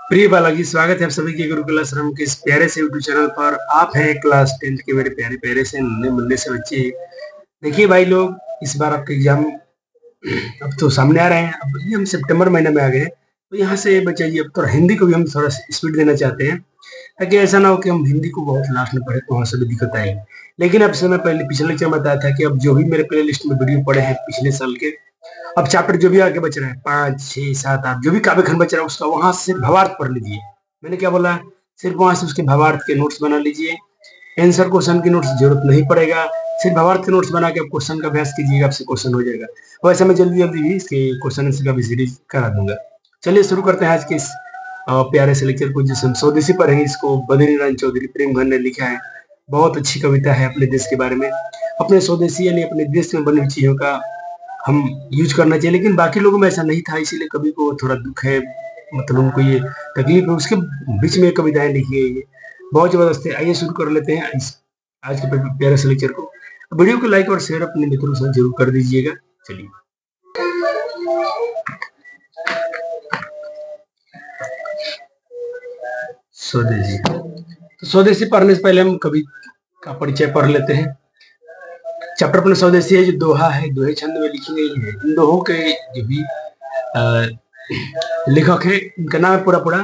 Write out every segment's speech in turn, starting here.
प्रिय बालाजी, स्वागत है आप सभी के गुरुकुल आश्रम के इस प्यारे से यूट्यूब चैनल पर। आप हैं क्लास 10th के मेरे प्यारे प्यारे से नन्हे मुन्ने से बच्चे। देखिए भाई लोग, इस बार आपके एग्जाम अब तो सामने आ रहे हैं। अब ये हम सितंबर महीने में आ गए हैं, तो यहाँ से बच्चा जी अब तो हिंदी को भी हम थोड़ा स्पीड देना चाहते हैं, ताकि ऐसा ना हो कि हम हिंदी को बहुत लास्ट में पढ़े तो वहाँ से भी दिक्कत आएगी। लेकिन अब से मैं पहले पिछले लेक्चर में बताया था कि अब जो भी मेरे प्ले लिस्ट में वीडियो पड़े हैं पिछले साल के, अब चैप्टर जो भी आगे बच रहा है 5, 6, 7, 8 जो भी काव्य खंड बच रहा है उसका वहां से भावार्थ पढ़ लीजिए। मैंने क्या बोला, सिर्फ वहां से उसके भावार्थ के नोट्स बना लीजिए। आंसर क्वेश्चन की नोट्स जरूरत नहीं पड़ेगा, सिर्फ भावार्थ के नोट्स बना के आप क्वेश्चन का अभ्यास कीजिएगा, आपसे क्वेश्चन हो जाएगा। वैसे मैं जल्दी जल्दी भी इसके क्वेश्चन आंसर का भी सीरीज करा दूंगा। चलिए शुरू करते हैं आज के इस प्यारे से लेक्चर को, जिसे हम स्वदेशी पढ़ेंगे। इसको बद्री नारायण चौधरी प्रेमघन ने लिखा है। बहुत अच्छी कविता है अपने देश के बारे में। अपने स्वदेशी यानी अपने देश में बनी हुई चीजों का हम यूज करना चाहिए, लेकिन बाकी लोगों में ऐसा नहीं था, इसीलिए कवि को थोड़ा दुख है, मतलब उनको ये तकलीफ है। उसके बीच में कविताएं लिखी गई है, बहुत जबरदस्त है। आइए शुरू कर लेते हैं इस आज के प्यारे से लेक्चर को। वीडियो को लाइक और शेयर अपने मित्रों के साथ जरूर कर दीजिएगा। चलिए, स्वदेशी। तो स्वदेशी पढ़ने से पहले हम कवि का परिचय पढ़ लेते हैं। चैप्टर अपने स्वदेशी है, जो दोहा है, दोहे छंद में लिखी गई है। इन दोहों के जो भी लेखक है, इनका नाम है पूरा पूरा,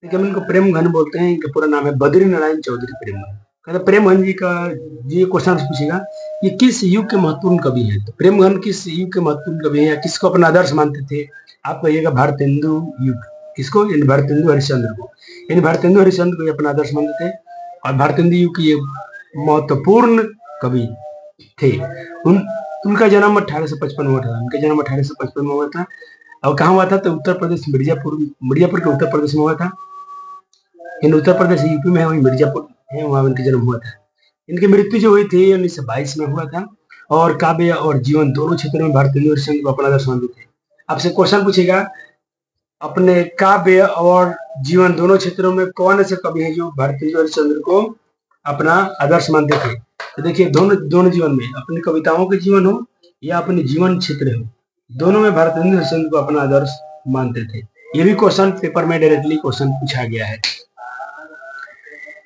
लेकिन हम इनको प्रेमघन बोलते हैं। इनका पूरा नाम है बद्री नारायण चौधरी प्रेमघन। कहते प्रेमघन जी का ये क्वेश्चन पूछेगा, ये किस युग के महत्वपूर्ण कवि हैं? तो प्रेमघन किस युग के महत्वपूर्ण कवि हैं या किसको अपना आदर्श मानते थे? आप कहिएगा भारतेंदु युग। किसको? यानी भारतेंदु हरिश्चंद्र को। यानी भारतेंदु हरिश्चंद्र को अपना आदर्श मानते थे, और भारतेंदु युग की ये महत्वपूर्ण कवि थे। उन उनका जन्म 1855 में हुआ था। उनका जन्म 1855 में हुआ था। और कहाँ हुआ था? तो उत्तर प्रदेश, मिर्जापुर। मिर्जापुर के उत्तर प्रदेश में हुआ था। इन उत्तर प्रदेश यूपी में है, वही मिर्जापुर है, वहां उनका जन्म हुआ था। इनकी मृत्यु जो हुई थी 1922 में हुआ था। और काव्य और जीवन दोनों क्षेत्रों में भारतेंदु हरिश्चंद्र को अपना आदर्श मानते थे। आपसे क्वेश्चन पूछेगा, अपने काव्य और जीवन दोनों क्षेत्रों में कौन ऐसे कवि हैं जो भारतेंदु हरिश्चंद्र को अपना आदर्श मानते थे? तो देखिए, दोनों दोनों जीवन में, अपनी कविताओं के जीवन हो या अपने जीवन क्षेत्र हो, दोनों में भारतेंदु हरिश्चंद्र को अपना आदर्श मानते थे। ये भी क्वेश्चन पेपर में डायरेक्टली क्वेश्चन पूछा गया है।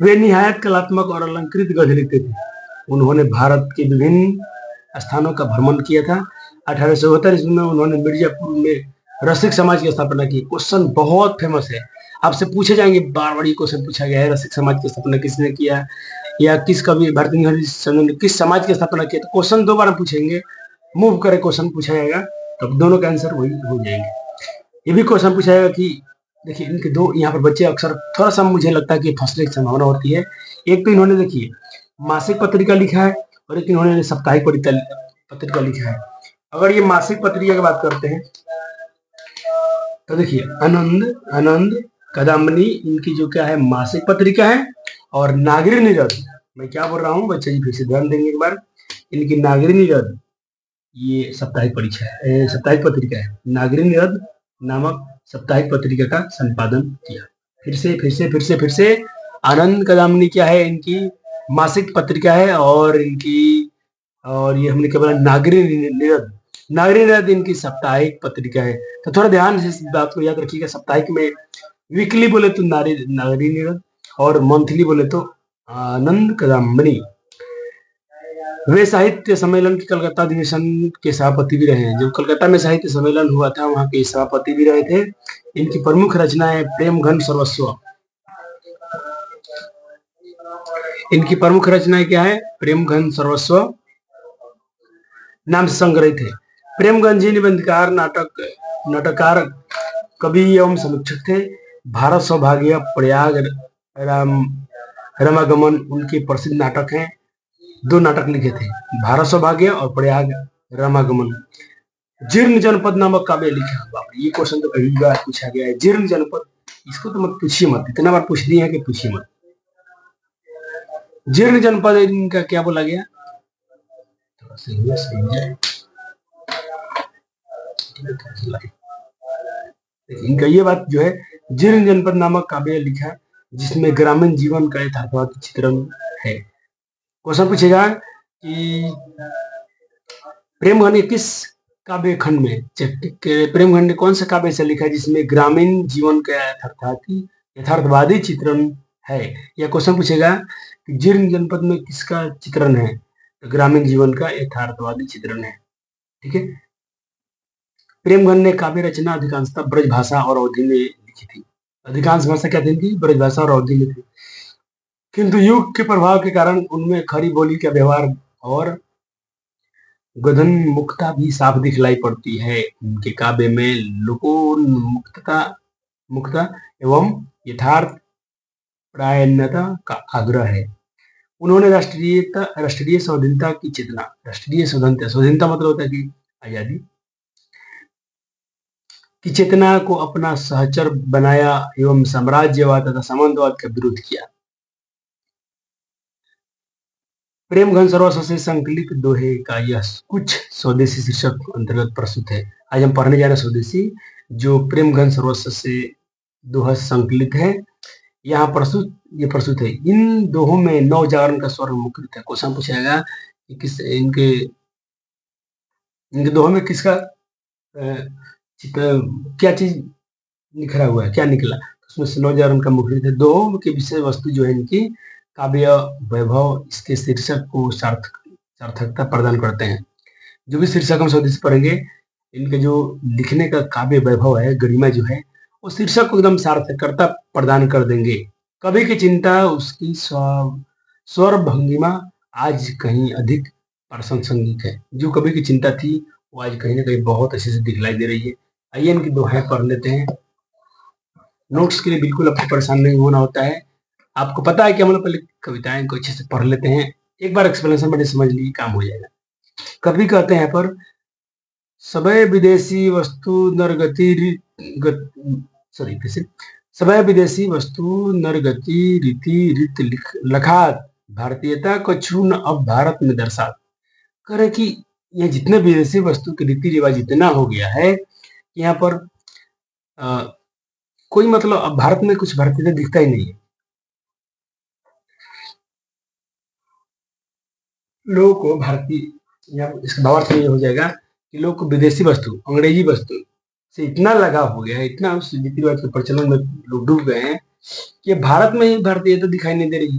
वे निहायत कलात्मक और अलंकृत गद्य लिखते थे। उन्होंने भारत के विभिन्न स्थानों का भ्रमण किया था। 1872 ईस्वी में उन्होंने मिर्जापुर में रसिक समाज की स्थापना की। क्वेश्चन बहुत फेमस है, आपसे पूछे जाएंगे, बार बार ये क्वेश्चन पूछा गया है, रसिक समाज की स्थापना किसने किया, या किस कवि भारतेंदु हरिश्चंद्र ने किस समाज की स्थापना की। तो क्वेश्चन दो बार पूछेंगे, मूव करे क्वेश्चन पूछा जाएगा, तब दोनों के आंसर वही हो जाएंगे। ये भी क्वेश्चन पूछा जाएगा कि देखिए, इनके दो यहाँ पर बच्चे अक्सर थोड़ा सा मुझे लगता है कि फंसने की संभावना होती है। एक तो इन्होंने देखिए मासिक पत्रिका लिखा है, और एक इन्होंने साप्ताहिक पत्रिका लिखा है। अगर ये मासिक पत्रिका की बात करते हैं तो देखिए, आनंद आनंद कदम्बनी इनकी जो क्या है, मासिक पत्रिका है। और नागरी निरद, मैं क्या बोल रहा हूँ बच्चे जी, फिर से ध्यान देंगे एक बार। इनकी नागरी निरद ये साप्ताहिक परीक्षा है, साप्ताहिक पत्रिका है। नागरी निरद नामक साप्ताहिक पत्रिका का संपादन किया। फिर से आनंद कदामनी क्या है, इनकी मासिक पत्रिका है। और इनकी, और ये हमने क्या बोला, नागरी निरद। नागरी निरद इनकी साप्ताहिक पत्रिका है। तो थोड़ा ध्यान से इस बात को याद रखिएगा। साप्ताहिक में वीकली बोले तो नागरी निरद, और मंथली बोले तो आनंद कदाम्बनी। वे साहित्य सम्मेलन के कलकत्ता अधिवेशन के सभापति भी रहे हैं। जब कलकत्ता में साहित्य सम्मेलन हुआ था, वहां के सभापति भी रहे थे। इनकी प्रमुख रचनाएं प्रेमघन सर्वस्व। इनकी प्रमुख रचनाएं क्या है? प्रेमघन सर्वस्व नाम से संग्रहित है। प्रेमघन जी निबंधकार, नाटककार, कवि एवं समीक्षक थे। भारत सौभाग्य, प्रयाग, राम रमागमन उनके प्रसिद्ध नाटक हैं। दो नाटक लिखे थे, भारत सौभाग्य और प्रयाग रमागमन। जीर्ण जनपद नामक काव्य लिखा। बाप रे, ये क्वेश्चन तो कई बार पूछा गया है। जीर्ण जनपद, इसको तो मत पूछिए मत, इतना बार पूछ दिए हैं कि पूछिए मत। जीर्ण जनपद इनका क्या बोला गया? थोड़ा सही है। इनका ये बात जो है, जीर्ण जनपद नामक काव्य लिखा, जिसमें ग्रामीण जीवन का यथार्थवादी चित्रण है। क्वेश्चन पूछेगा कि प्रेमघन किस काव्य खंड में प्रेम खंड कौन सा काव्य से लिखा है जिसमें ग्रामीण जीवन का यथार्थवादी चित्रण है? यह क्वेश्चन पूछेगा कि जीर्ण जनपद में किसका चित्रण है? तो ग्रामीण जीवन का यथार्थवादी चित्रण है। ठीक है। प्रेमगन ने काव्य रचना अधिकांशतः ब्रज भाषा और अवधि में लिखी थी। अधिकांश भाषा क्या थी? ब्रज भाषा और अवधि में थी, किंतु युग के प्रभाव के कारण उनमें खड़ी बोली का व्यवहार और गधनमुक्तता भी साफ दिखलाई पड़ती है। उनके काव्य में लोकोन्मुक्तता मुक्तता एवं यथार्थ परायणता का आग्रह है। उन्होंने राष्ट्रीय स्वाधीनता की चेतना, राष्ट्रीय स्वाधीनता मतलब होता है कि आजादी की चेतना को अपना सहचर बनाया एवं साम्राज्यवाद तथा सामंतवाद का विरोध किया। प्रेम घन सरोवर से संकलित दोहे का यह कुछ स्वदेशी शीर्षक अंतर्गत प्रस्तुत है। आज हम पढ़ने जा रहे हैं स्वदेशी, जो प्रेम घन सरोवर से दोहा संकलित है। यहाँ प्रस्तुत है। इन दोहों में नौ जागरण का स्वर मुखरित है। क्वेश्चन पूछेगा कि किस इनके दोहों में किसका क्या चीज निखरा हुआ है, क्या निकला? उसमें से नौ जागरण का मुखरित है। दोहों की विषय वस्तु जो है इनकी काव्य वैभव, इसके शीर्षक को सार्थकता प्रदान करते हैं। जो भी शीर्षक हम स्वदेशी पढ़ेंगे, इनके जो लिखने का काव्य वैभव है, गरिमा जो है, वो शीर्षक को एकदम सार्थकता प्रदान कर देंगे। कवि की चिंता, उसकी स्वर भंगिमा आज कहीं अधिक प्रासंगिक है। जो कवि की चिंता थी वो आज कहीं ना कहीं बहुत अच्छे से दिखलाई दे रही है। आइए इनकी दोहाएं पढ़ लेते हैं। नोट्स के लिए बिल्कुल आपको परेशान नहीं होना होता है। आपको पता है कि हम लोग पहले कविताएं को अच्छे से पढ़ लेते हैं, एक बार एक्सप्लेनेशन बड़े समझ लीजिए, काम हो जाएगा। कवि कहते हैं पर सबय विदेशी वस्तु नरगति सबय विदेशी वस्तु नरगति रीति रित लखात भारतीयता को छू न अब भारत में दर्शात। करे कि यह जितने विदेशी वस्तु के रीति रिवाज इतना हो गया है, यहाँ पर कोई मतलब अब भारत में कुछ भारतीयता दिखता ही नहीं है। लोगों को भारतीय, इसका भावार्थ ये हो जाएगा कि लोग को विदेशी वस्तु, अंग्रेजी वस्तु से इतना लगाव हो गया है, इतना उस रीति रिवाज के प्रचलन में लोग डूब गए हैं कि भारत में ही भारतीयता दिखाई नहीं दे रही।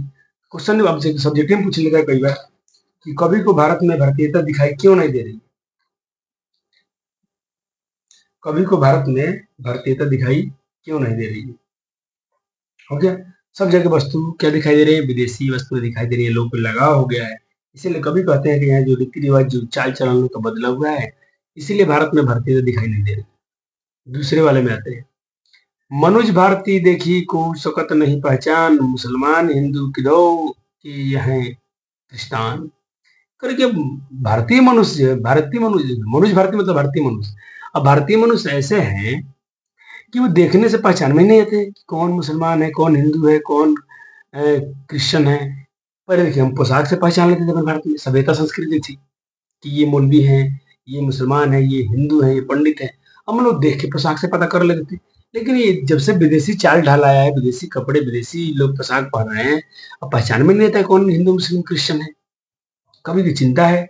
क्वेश्चन अब सब्जेक्ट में पूछ लेता है कई बार कि कवि को भारत में भारतीयता दिखाई क्यों नहीं दे रही? कवि को भारत में भारतीयता दिखाई क्यों नहीं दे रही है? हो गया, सब जगह वस्तु क्या दिखाई दे रही है? विदेशी वस्तु दिखाई दे रही है, लोगों को लगाव हो गया है। इसीलिए कभी कहते हैं कि यहाँ जो रीति रिवाज, जो चाल चलन का बदला हुआ है, इसीलिए भारत में भारतीयता दिखाई नहीं दे रही। दूसरे वाले में आते हैं। मनुज भारती देखी को सकत नहीं पहचान, मुसलमान हिंदू किदो कि यह क्रिस्तान। करके भारतीय मनुष्य, मनुज भारतीय मतलब भारतीय मनुष्य। अब भारतीय मनुष्य ऐसे हैं कि वो देखने से पहचान में नहीं आते कि कौन मुसलमान है, कौन हिंदू है, कौन क्रिश्चियन है। पहले देखिए हम पोशाक से पहचान लेते थे। भारत में सभ्यता संस्कृति थी कि ये मौलवी है, ये मुसलमान है, ये हिंदू है, ये पंडित है। हम लोग देख के पोशाक से पता कर लेते थे। लेकिन ये जब से विदेशी चाल ढाल आया है, विदेशी कपड़े, विदेशी लोग पोशाक पहन रहे हैं, अब पहचान में नहीं आता है कौन हिंदू, मुस्लिम, क्रिश्चियन है। कभी की चिंता है।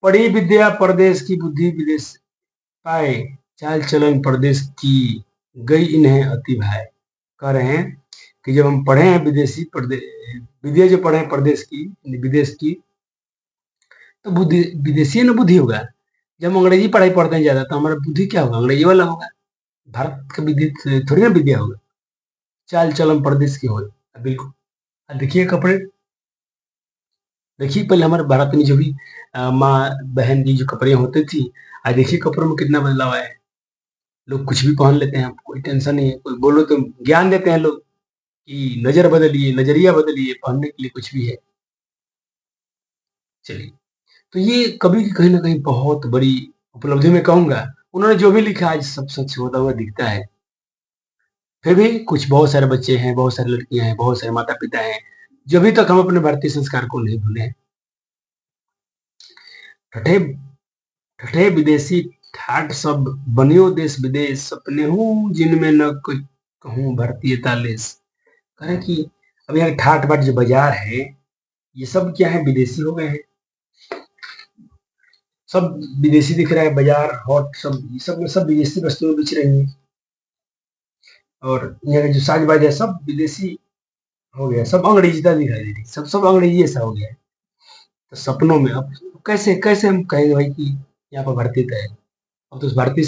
पढ़ी विद्या परदेश की बुद्धि विदेश पाए, चाल चलन प्रदेश की गई इन्हें अति भाई। कह रहे हैं कि जब हम पढ़े हैं विद्या जो पढ़े हैं प्रदेश की, विदेश की, तो बुद्धि विदेशी ना बुद्धि होगा। जब अंग्रेजी पढ़ाई पढ़ते हैं ज्यादा, तो हमारा बुद्धि क्या होगा? अंग्रेजी वाला होगा। भारत का विद्या थोड़ी ना विद्या होगा। चाल चलन प्रदेश की हो, बिल्कुल। देखिए कपड़े, देखिए पहले हमारे भारत में जो भी माँ बहन की जो कपड़े होते थी, आज देखिए कपड़ों में कितना बदलाव आया है। लोग कुछ भी पहन लेते हैं, कोई टेंशन नहीं है। कोई बोलो तो ज्ञान देते हैं लोग कि नजर बदलिए, नजरिया बदलिए, पहनने के लिए कुछ भी है। चलिए, तो ये कवि की कहीं ना कहीं बहुत बड़ी उपलब्धि में कहूंगा। उन्होंने जो भी लिखा आज सब सच होता हुआ दिखता है। फिर भी कुछ बहुत सारे बच्चे हैं, बहुत सारी लड़कियां हैं, बहुत सारे माता पिता हैं जो अभी तक हम अपने भारतीय संस्कार को नहीं भूले हैं। ठठे ठठे विदेशी ठाठ सब बनियो देश विदेश, सपने हूँ जिनमें न कोई कहूँ भारतीयता लेस। कहे कि अब यहाँ ठाठ बाट जो बाजार है, ये सब क्या है? विदेशी हो गए हैं। सब विदेशी दिख रहा है, बाजार हॉट सब में सब विदेशी वस्तुएं बिच रही हैं। और यहाँ का जो साज-बाज है सब विदेशी हो गया, सब अंग्रेज़ीता दिखाई दे रही है, सब सब अंग्रेज़ी जैसा हो गया है। तो सपनों में अब कैसे कैसे हम कहेंगे भाई कि यहाँ पर भारतीयता है? अब तो उस भारतीय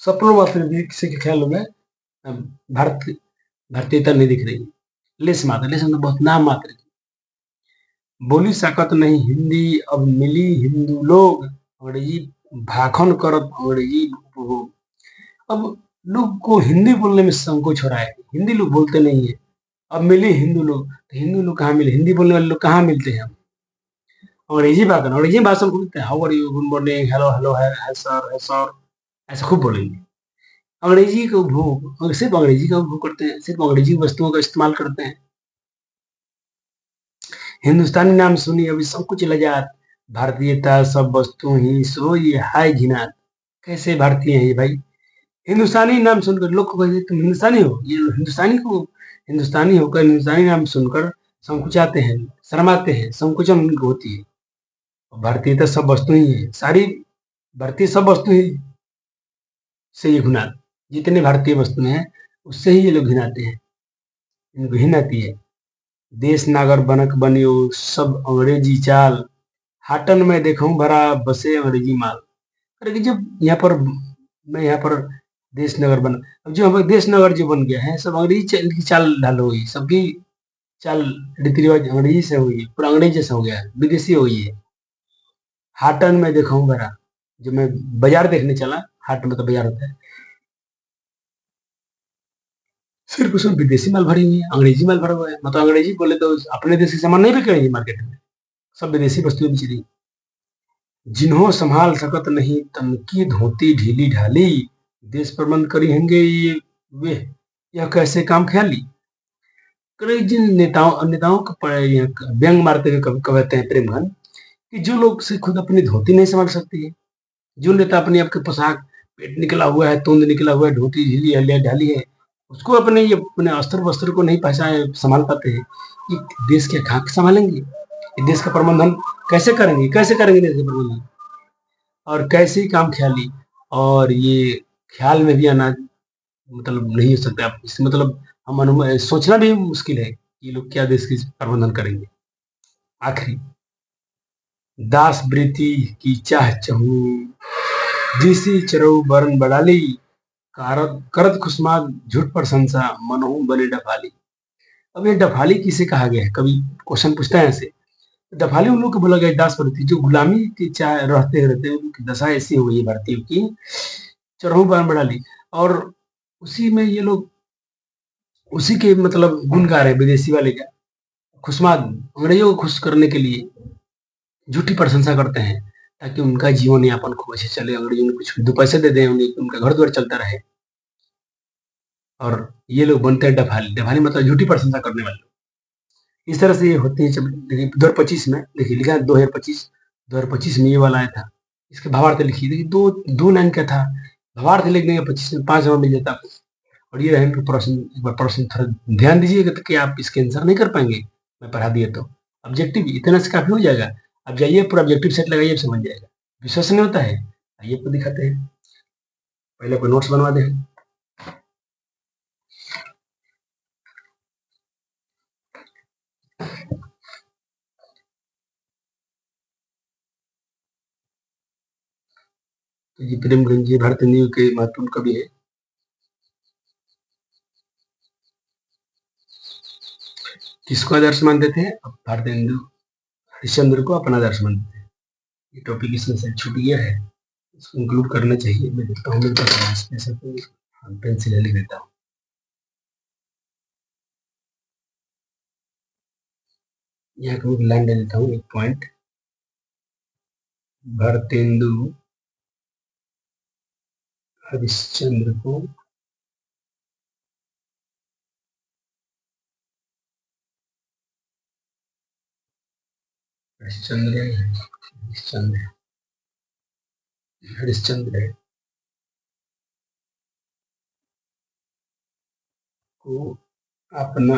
सपनों में फिर भी किसी के ख्यालों में भारत भारतीयता नहीं दिख रही है। लेस मतलब बहुत नाम मात्र की। बोली सकत नहीं हिंदी अब मिली हिंदू लोग, अंग्रेजी भाखन करत अंग्रेजी उपभोग। अब लोग को हिंदी बोलने में संकोच हो रहा है, हिंदी लोग बोलते नहीं है। अब मिले हिंदू लोग, तो हिंदू लोग कहाँ मिले, हिंदी बोलने वाले लोग कहाँ मिलते हैं? अंग्रेजी भाषा बोलते हैं, how are you, good morning, hello hello है सर, ऐसा खूब बोलेंगे। अंग्रेजी का उपभोग, सिर्फ अंग्रेजी का उपभोग करते हैं, सिर्फ अंग्रेजी वस्तुओं का इस्तेमाल करते हैं। हिंदुस्तानी नाम सुनी अभी संकुच लजात, भारतीयता सब वस्तु ही सो ये हाय घिनात। कैसे भारतीय हैं ये भाई? हिंदुस्तानी नाम सुनकर लोग को कहते तुम हिंदुस्तानी हो, ये लोग हिंदुस्तानी को हिंदुस्तानी होकर हिंदुस्तानी नाम सुनकर संकुचाते हैं, शर्माते हैं, संकुचन उनको होती है। भारतीयता सब वस्तु ही है, सारी भारतीय सब वस्तु ही से ये घिना, जितने भारतीय वस्तुएं हैं उससे ही ये लोग घिनाते हैं, इनको घिन आती है। देश नागर बनक बनियो सब अंग्रेजी चाल, हाटन में देखूं भरा बसे अंग्रेजी माल। अरे कि जब यहाँ पर मैं यहाँ पर देश नगर बन, अब जो हमारे देश नगर जो बन गया है सब अंग्रेजी की चाल ढाल हो गई, सबकी चाल रीति रिवाज अंग्रेजी से हुई है, पूरा अंग्रेजी जैसा हो गया है, विदेशी हो गई है। हाटन में देखूं भरा, जब मैं बाजार देखने चला, हाट में तो बाजार होता है, सिर्फ उसमें विदेशी माल भरी हुई है, अंग्रेजी माल भरा हुआ है। मतलब अंग्रेजी बोले तो अपने देश के सामान नहीं बिकेंगे मार्केट में, सब विदेशी वस्तुएं बिच रही। जिन्हों संभाल सकत नहीं तन की धोती ढीली ढाली, देश प्रबंध करी होंगे ये वे, यह कैसे काम ख्याली। कई जिन नेताओं का व्यंग मारते हुए कहते हैं प्रेमघन कि जो लोग से खुद अपनी धोती नहीं संभाल सकती है, जो नेता अपनी आपके पोशाक, पेट निकला हुआ है, तूंद निकला हुआ है, धोती ढीली है ढाली है, उसको अपने ये अपने अस्त्र वस्त्र को नहीं पहचान संभाल पाते हैं, ये देश के खाक संभालेंगे, ये देश का प्रबंधन कैसे करेंगे देश का प्रबंधन, और कैसे ही काम ख्याली। और ये ख्याल में भी आना मतलब नहीं हो सकता, आप इससे मतलब हम सोचना भी मुश्किल है कि ये लोग क्या देश की प्रबंधन करेंगे। आखिरी, दास वृत्ति की चाह चहूँ, जिसी चरऊ बरन बड़ाली, करत खुशमाद झूठ प्रशंसा मनहू बने डफाली। अब ये डफाली किसे कहा गया है, कभी क्वेश्चन पूछता है ऐसे। डफाली उन लोग को बोला गया दास प्रवृत्ति, जो गुलामी की चाह रहते उनकी दशा ऐसी हो गई है भारतीयों की, चरहू बरन बड़ाली। और उसी में ये लोग उसी के मतलब गुण गा रहे हैं विदेशी वाले का, खुशमाद, अंग्रेजों को खुश करने के लिए झूठी प्रशंसा करते हैं ताकि उनका जीवन यापन खूब अच्छे चले, अंग्रेजों ने कुछ दो पैसे दे दें उन्हें, उनका घर द्वार चलता रहे। और ये लोग बनते हैं डफाली, डफाली मतलब झूठी प्रशंसा करने वाले लोग। इस तरह से ये होती है। देखिए 2025 में देखिए लिखा है 2025 में ये वाला आया था, इसके भावार्थ लिखिए, देखिए दो लाइन का था, भावार्थ लिख देंगे 25 में 5 मिल जाता आपको। और ये रहे प्रश्न, एक बार प्रश्न थोड़ा ध्यान दीजिएगा तो कि आप इसके आंसर नहीं कर पाएंगे, मैं पढ़ा दिया तो। ऑब्जेक्टिव इतना से काफी हो जाएगा, आप जाइए पूरा ऑब्जेक्टिव सेट लगाइए, समझ जाएगा। विश्वास नहीं होता है, आइए आपको दिखाते हैं, पहले कोई नोट्स बनवा दे। तो ये प्रेमगंज जी भारत हिंदी के महत्वपूर्ण कवि है। किसको आदर्श मानते थे? भारत हिंदू हरिश्चंद्र को अपना आदर्श मानते थे। ये टॉपिक इसमें से छूट गया है, इसको इंक्लूड करना चाहिए। मैं देखता हूँ मेरे पास में से कोई पेंसिल लिख देता हूँ। यहाँ को लाइन ले लेता हूँ, एक पॉइंट, भारतेंदु हरिश्चंद्र को हरिश्चंद्र हरिश्चंद्र हरिश्चंद्र को अपना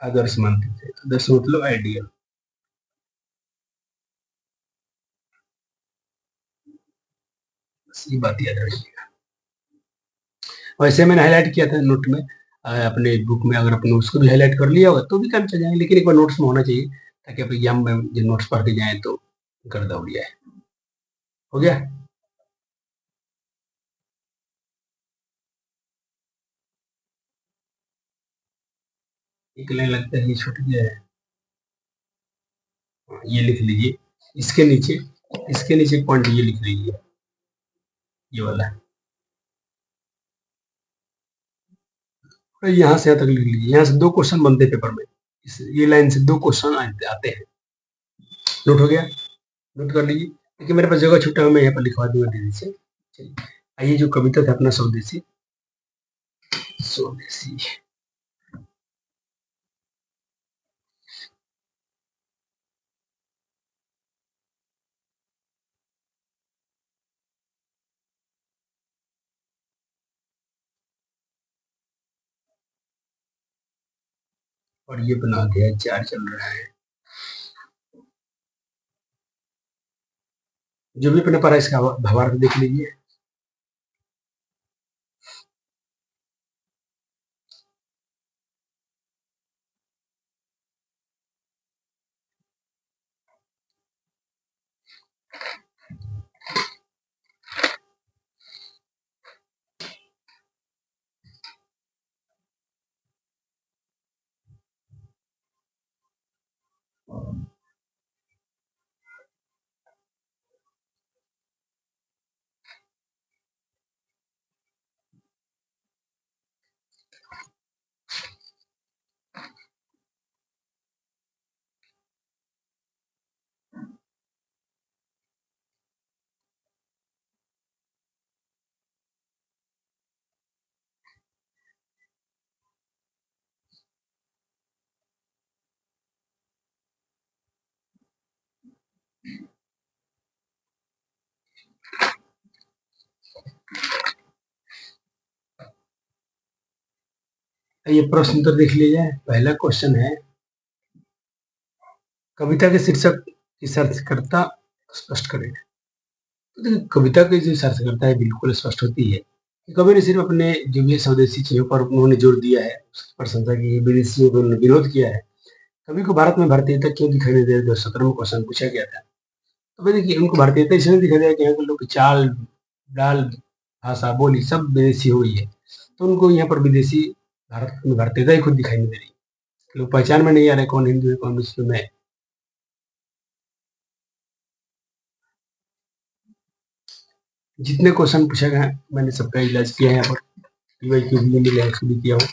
आदर्श मानते थे। आदर्श मतलब आइडियल। बस ये बात याद रखिएगा। वैसे मैंने हाईलाइट किया था नोट में, अपने बुक में अगर अपने उसको भी हाईलाइट कर लिया होगा तो भी काम चल जाएगा, लेकिन एक बार नोट्स में होना चाहिए ताकि आप एग्जाम में जो नोट्स पढ़ के जाए तो गर्दा उड़ जाए। हो गया? एक लाइन लगता है ये छूट गया है। ये लिख लीजिए, इसके नीचे पॉइंट ये लिख लीजिए, ये वाला। यहाँ से यहाँ तक लिख लीजिए, यहाँ से 2 क्वेश्चन बनते पेपर में, ये लाइन से 2 क्वेश्चन आते हैं। नोट हो गया? नोट कर लीजिए, क्योंकि मेरे पास जगह छूटा है, मैं यहाँ पर लिखवा दूंगा दीदी से। चलिए, आइए जो कविता था अपना स्वदेशी। स्वदेशी और ये बना दिया, 4 चल रहा है। जो भी अपने पढ़ा इसका भावार्थ देख लीजिए। ये प्रश्न तो देख लीजिए। पहला क्वेश्चन है, कविता के शीर्षक की सार्थकता स्पष्ट करें। तो देखिए, कविता की जो सार्थकता है बिल्कुल स्पष्ट होती है कि कवि ने सिर्फ अपने जो भी स्वदेशी चीजों पर उन्होंने जोर दिया है, उसकी प्रशंसा की, विदेशियों को उन्होंने विरोध किया है। कवि को भारत में भारतीयता क्यों दिखाई नहीं दे रही, 2017 में क्वेश्चन पूछा गया था। तो भाई देखिए, उनको भारतीयता इसलिए दिखाई दे रहा है कि यहाँ के लोग की चाल डाल, भाषा, बोली सब विदेशी हो गई है, तो उनको यहाँ पर विदेशी, भारत में भारतीयता ही खुद दिखाई नहीं दे रही। लोग पहचान में नहीं आ रहे कौन हिंदू है कौन मुस्लिम है। जितने क्वेश्चन पूछा गया मैंने सबका इलाज किया है यहाँ पर, पीवाईक्यू भी मिले उसको भी किया हूँ।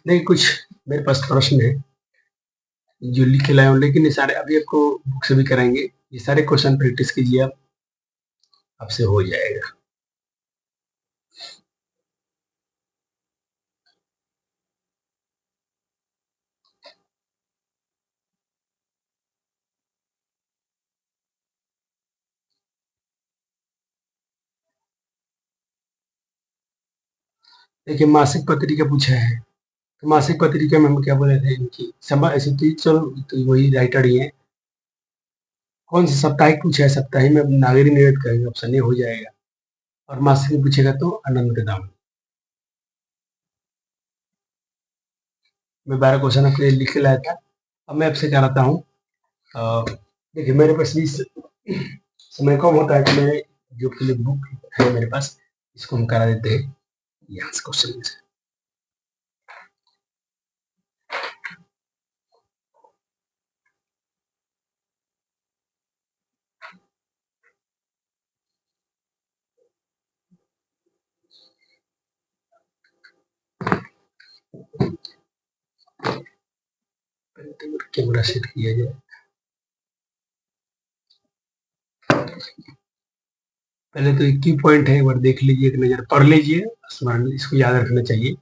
नहीं, कुछ मेरे पास प्रश्न है जो लिख के लाया हूँ, लेकिन ये सारे अभी आपको बुक से भी कराएंगे। ये सारे क्वेश्चन प्रैक्टिस कीजिए आप, आपसे हो जाएगा। देखिए, मासिक पत्रिका पूछा है, तो मासिक पत्रिका में हम क्या बोले थे, इनकी समय ऐसी थी, चलो तो वही राइटर ही है। कौन सा साप्ताहिक पूछा है, साप्ताहिक में नागरिक निवेद करेंगे, ऑप्शन ए हो जाएगा। और मासिक में पूछेगा तो आनंद के दाम। मैं 12 क्वेश्चन आपके लिए लिख के लाया था। अब मैं आपसे कराता हूँ। देखिए, मेरे पास भी समय कम होता है, तो मेरे जो के लिए बुक है मेरे पास, इसको हम करा देते हैं यहाँ से क्वेश्चन में से। कैमरा सेट किया जाए। पहले तो एक की पॉइंट है, एक बार देख लीजिए, एक नजर पढ़ लीजिए, स्मरण इसको याद रखना चाहिए।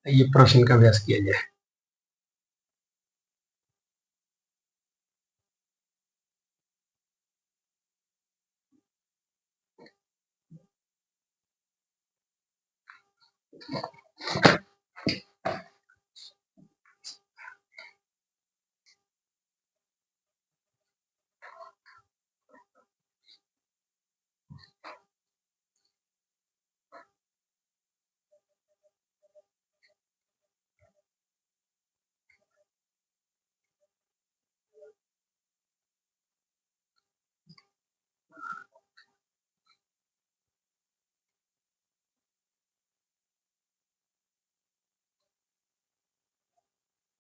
ये प्रश्न का अभ्यास किया जाए।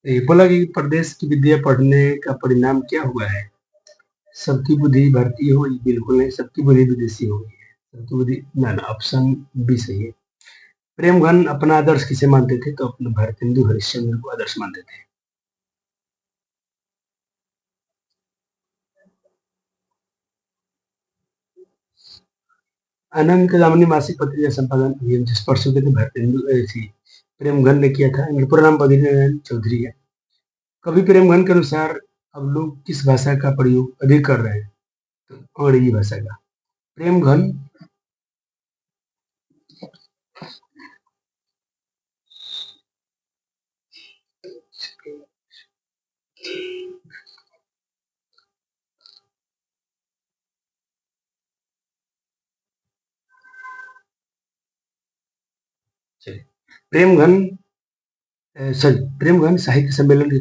ये बोला कि प्रदेश की विद्या पढ़ने का परिणाम क्या हुआ है? सबकी बुद्धि भारतीय हो, बिल्कुल नहीं, सबकी बुद्धि विदेशी हो गई है। सबकी बुद्धि ना ना, ऑप्शन बी सही है। प्रेमघन अपना आदर्श किसे मानते थे? तो अपने भारतेंदु हरिश्चंद्र को आदर्श मानते थे। आनंद के दामिनी मासिक पत्रिका संपादन अभियान जिस परसों के भारतेंदु प्रेमघन ने किया था। इनका पूरा नाम बद्रीनारायण चौधरी है। कवि प्रेमघन के अनुसार अब लोग किस भाषा का प्रयोग अधिक कर रहे हैं? तो अंग्रेजी भाषा का। प्रेमघन प्रेमघन सॉरी, प्रेमघन साहित्य सम्मेलन के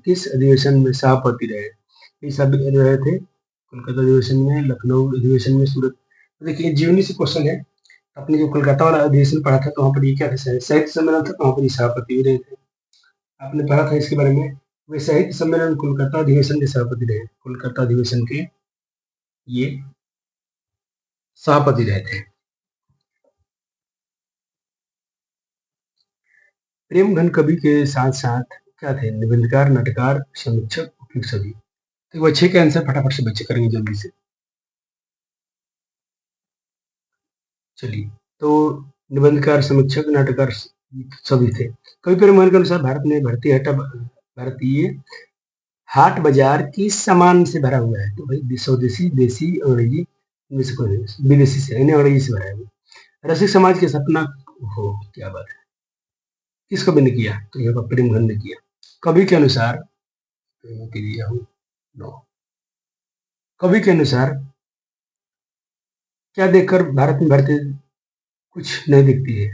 किस अधिवेशन में सभापति रहे? ये सब रहे थे कोलकाता अधिवेशन में, लखनऊ अधिवेशन में, सूरत। देखिए जीवनी से क्वेश्चन है। आपने जो कोलकाता वाला अधिवेशन पढ़ा था तो वहाँ पर ये क्या था, साहित्य सम्मेलन था, तो वहाँ पर ये सभापति भी रहे थे। आपने पढ़ा था इसके बारे में। वे साहित्य सम्मेलन कोलकाता अधिवेशन के सभापति रहे। कोलकाता अधिवेशन के ये सभापति रहे थे। प्रेमघन कवि के साथ साथ क्या थे? निबंधकार, नाटककार, समीक्षक, उपयुक्त सभी। तो वो 6 के आंसर फटाफट से बच्चे करेंगे जल्दी से। चलिए, तो निबंधकार, समीक्षक, नाटककार सभी थे। कवि प्रेमघन के अनुसार भारतीय हाट बाजार किस सामान से भरा हुआ है? तो भाई स्वदेशी, देसी, अंग्रेजी, इनमें से कोई नहीं, विदेशी से, इन्हें अंग्रेजी से भरा है। रसिक समाज के सपना हो, क्या बात है। किस कवि ने किया? तो यहाँ पर प्रेमघन ने किया। कवि के अनुसार नो, कवि के अनुसार क्या देखकर भारत में भारतीय कुछ नहीं दिखती है?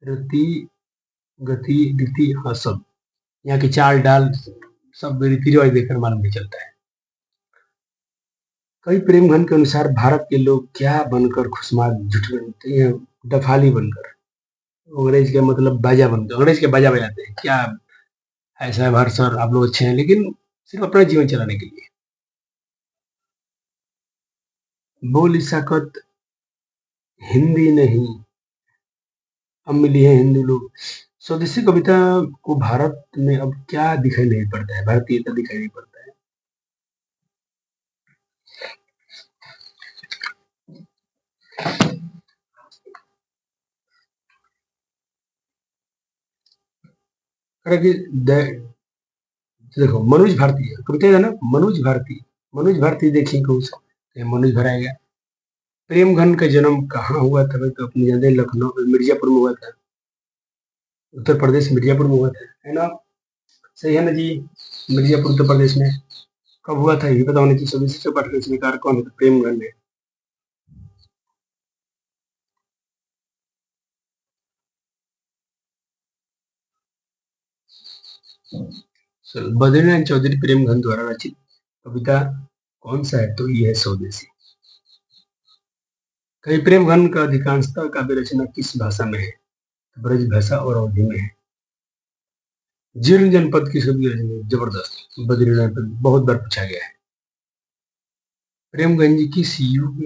रति, गति, रीति, हाँ सब। यहाँ की चाल डाल सब रीति रिवाज देखकर मालूम नहीं चलता है। कवि प्रेमघन के अनुसार भारत के लोग क्या बनकर खुशमाल झूठ बनते हैं? डफाली बनकर। अंग्रेज का मतलब बाजा बनकर, अंग्रेज के बाजा बजाते हैं। क्या ऐसा है भारत सर, आप लोग अच्छे हैं, लेकिन सिर्फ अपना जीवन चलाने के लिए। बोल सकत हिंदी नहीं, अब मिली है हिंदू लोग। स्वदेशी कविता को भारत में अब क्या दिखाई नहीं पड़ता है? भारतीयता दिखाई नहीं पड़ता है। हालांकि देखो मनोज भारती है कविता है ना, मनोज भारती देखिए कौन सा, मनोज भराएगा। प्रेमघन का जन्म कहाँ हुआ था? भाई तो अपने जानते हैं, लखनऊ मिर्जापुर में हुआ था। उत्तर प्रदेश मिर्जापुर में हुआ था, है ना? सही है ना जी? मिर्जापुर उत्तर प्रदेश में। कब हुआ था ये पता होना चाहिए। सभी शिक्षक पाठ के रचनाकार कौन है? प्रेमघन है। बद्रीनारायण चौधरी प्रेमघन द्वारा रचित कविता कौन सा है? तो ये है स्वदेशी। कवि प्रेमघन का अधिकांशतः काव्य रचना किस भाषा में है? ब्रज भाषा और अवधी में है। जीर्ण जनपद की कवि रचना जबरदस्त, बद्रीनारायण बहुत बार पूछा गया है। प्रेमघन जी किस युग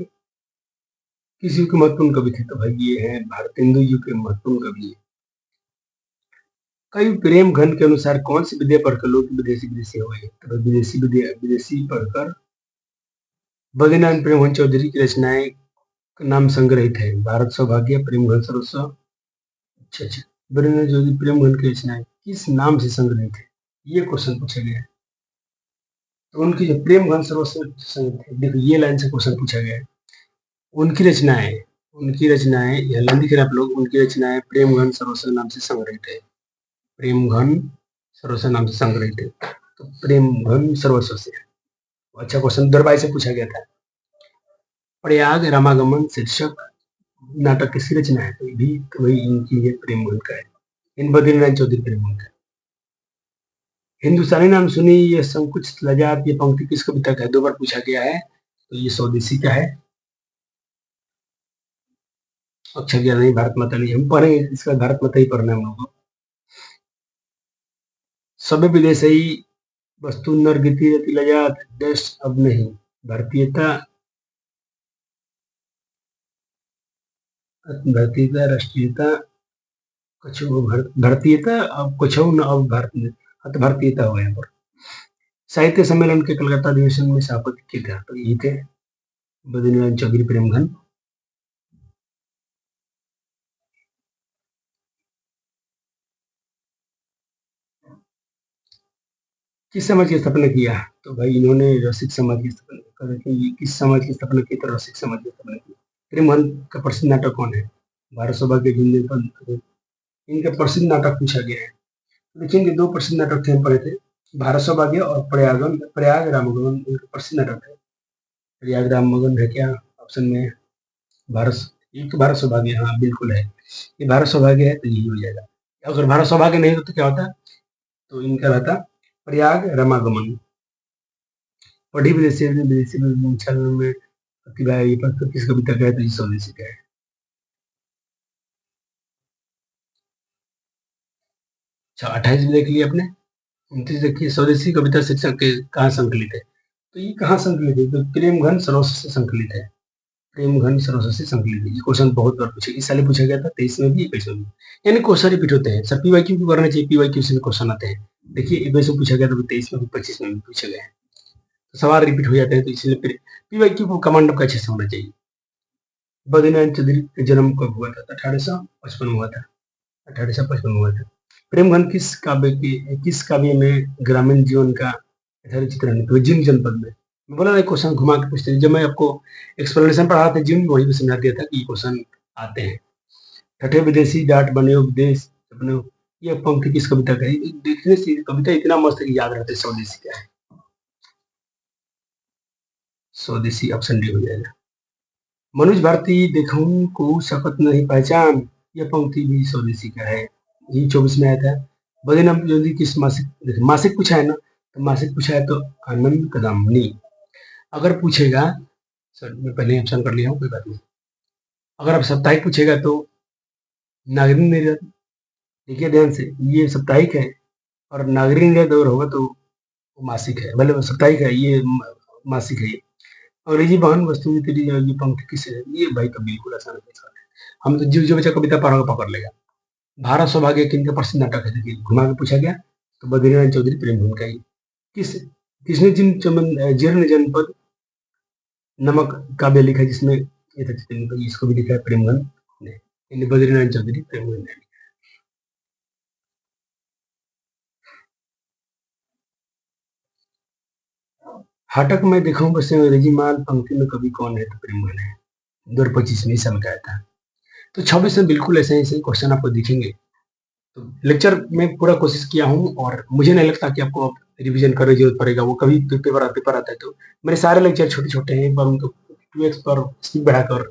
के महत्वपूर्ण कवि थे? तो भाई ये है भारतेंदु युग के महत्वपूर्ण कवि है। कवि प्रेमघन के अनुसार कौन सी विद्या पढ़कर लोग विदेशी विदेशी हो गए? तो विदेशी विद्या, विदेशी पढ़कर बद्रीनारायण प्रेमघन चौधरी की रचनाएं नाम संग्रहित है। भारत सौभाग्य, प्रेमघन सर्वस्व। अच्छा अच्छा, बद्रीनारायण चौधरी प्रेमघन की रचनाएं किस नाम से संग्रहित है? ये क्वेश्चन पूछा गया है। तो उनकी जो प्रेमघन सर्वस्व संग्रहित है, देखो ये लाइन से क्वेश्चन पूछा गया है। उनकी रचनाएं उनकी रचनाएं, हेलन दिख रहे आप लोग, उनकी रचनाएं प्रेम घन सर्वस्व नाम से संग्रहित है। प्रेम घन सर्वस्व नाम से संग्रहित है, तो प्रेम घन सर्वस्व से। अच्छा क्वेश्चन दरबाई से पूछा गया था। प्रयाग रामागमन शीर्षक नाटक किसकी रचना है? तो ये भी वही इनकी है, प्रेम घन का है। इन बद्रीनारायण चौधरी प्रेम घन का। हिंदुस्तानी नाम सुनी ये संकुच लजात, ये पंक्ति किस कविता का है? 2 बार पूछा गया है, तो ये स्वदेशी का है। अक्षर ज्ञान नहीं, भारत माता नहीं, हम पढ़ेंगे इसका, भारत माता ही पढ़ना है हम लोग को। सब विदेशी वस्तु नरगति रति लजात देश अब नहीं, भारतीयता भारतीयता राष्ट्रीयता कछु भारतीयता अब कुछ न अब भारत में अत भारतीयता हो यहाँ पर। साहित्य सम्मेलन के कलकत्ता अधिवेशन में सभापति के थे, तो ये थे बद्रीनारायण चौधरी प्रेमघन। किस समाज की स्थापना किया? तो भाई इन्होंने रसिक समाज की स्थापना की। किस समाज की स्थापना की? तो रसिक समाज की स्थापना की। प्रेमघन का प्रसिद्ध नाटक कौन है? भारत सभा के जिंदे पर इनका प्रसिद्ध नाटक पूछा गया है। देखेंगे 2 प्रसिद्ध नाटक थे, हम पढ़े थे, भारत सौभाग्य और प्रयाग रामगमन। इनका प्रसिद्ध नाटक है। प्रयाग रामगमन है क्या ऑप्शन में? भारत, एक तो भारत सौभाग्य, हाँ बिल्कुल है, ये भारत सौभाग्य है, तो यही हो जाएगा। अगर भारत सौभाग्य नहीं होता तो क्या होता? तो इनका रहता प्रयाग रामागमन। पढ़ी विदेशी विदेशी में प्रतिभा ये पर किस कविता का है? तो ये स्वदेशी का है। अच्छा 28 भी देख लिया आपने। 29 देखिए, स्वदेशी कविता शिक्षक के कहाँ संकलित है? तो ये कहाँ संकलित है? तो प्रेमघन सरोवर से संकलित है। प्रेमघन सरोवर से संकलित है। ये क्वेश्चन बहुत बार पूछा, इस साल पूछा गया था, 23 में भी 21 में भी, यानी क्वेश्चन रिपीट होते हैं। सर पीवाईक्यू क्यों करना चाहिए? पीवाईक्यू से भी क्वेश्चन आते हैं। देखिए 21 में पूछा गया था, 23 में भी 25 में भी पूछा गया है, तो सवाल रिपीट हो जाते हैं, तो इसलिए पीवाईक्यू को कमांड आपका अच्छे से होना चाहिए। बद्रीनारायण चौधरी का जन्म कब हुआ था? 1855 में हुआ था। 1855 में हुआ था। प्रेमघन किस काव्य में ग्रामीण जीवन का यथार्थ चित्रण है? तो जिन जनपद में। मैं बोला ना क्वेश्चन घुमा के पूछते हैं, जब मैं आपको एक्सप्लेनेशन पढ़ा था जिन, वहीं पे समझा दिया था कि ये क्वेश्चन आते हैं। ठठे विदेशी जाट बने उपदेश अपने, ये पंक्ति किस कविता का है? देखने से कविता इतना मस्त है कि याद रहता है। स्वदेशी का है, स्वदेशी ऑप्शन डी हो जाएगा। मनोज भारती देखूं को शपथ नहीं पहचान, यह पंक्ति भी स्वदेशी का है, ये 24 में आया था। बद्रीनाथ जोधी किस मासिक, मासिक पूछा है ना, तो मासिक पूछा है तो आनंद कदमनी। अगर पूछेगा, सर मैं पहले ऑप्शन कर लिया हूँ, कोई बात नहीं। अगर आप साप्ताहिक पूछेगा तो नागरिक निर्यात। देखिए ध्यान से, ये साप्ताहिक है, और नागरिक निर्यात अगर होगा तो मासिक है, मतलब साप्ताहिक है, ये मासिक है। अंग्रेजी बहन वस्तु तेरी ये पंक्ति किस है? ये भाई तो बिल्कुल आसान है, हम तो जो जो बच्चा कविता पढ़ा पकड़ लेगा। भारत सौभाग्य किनका प्रसिद्ध नाटक है? देखिए घुमा के पूछा गया, तो बद्रीनारायण चौधरी प्रेमधन का ही। किसने जीर्ण जनपद नमक काव्य लिखा है, जिसमें इसको भी लिखा है प्रेमगन ने, बद्रीनारायण चौधरी प्रेमगन ने। हाटक में देखूं बस अंग्रेजी माल पंक्ति में कवि कौन है? तो प्रेमगन है। 2025 में साल का आया था। तो 26 में बिल्कुल ऐसे ऐसे क्वेश्चन आपको दिखेंगे। तो लेक्चर में पूरा कोशिश किया हूँ, और मुझे नहीं लगता कि आपको रिवीजन करने की जरूरत पड़ेगा। वो कभी पेपर आता है, तो मेरे सारे लेक्चर छोटे छोटे हैं, एक बार उनको 2x पर स्पीड बढ़ाकर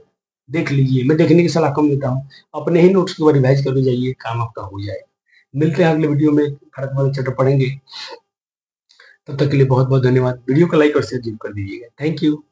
देख लीजिए। मैं देखने की सलाह कम देता हूँ, अपने ही नोट्स को रिवाइज करके जाइए, काम आपका हो जाए। मिलते हैं अगले वीडियो में, फर्क वाले चैप्टर पढ़ेंगे। तब तक के लिए बहुत बहुत धन्यवाद। वीडियो को लाइक और शेयर जरूर कर दीजिएगा। Thank you.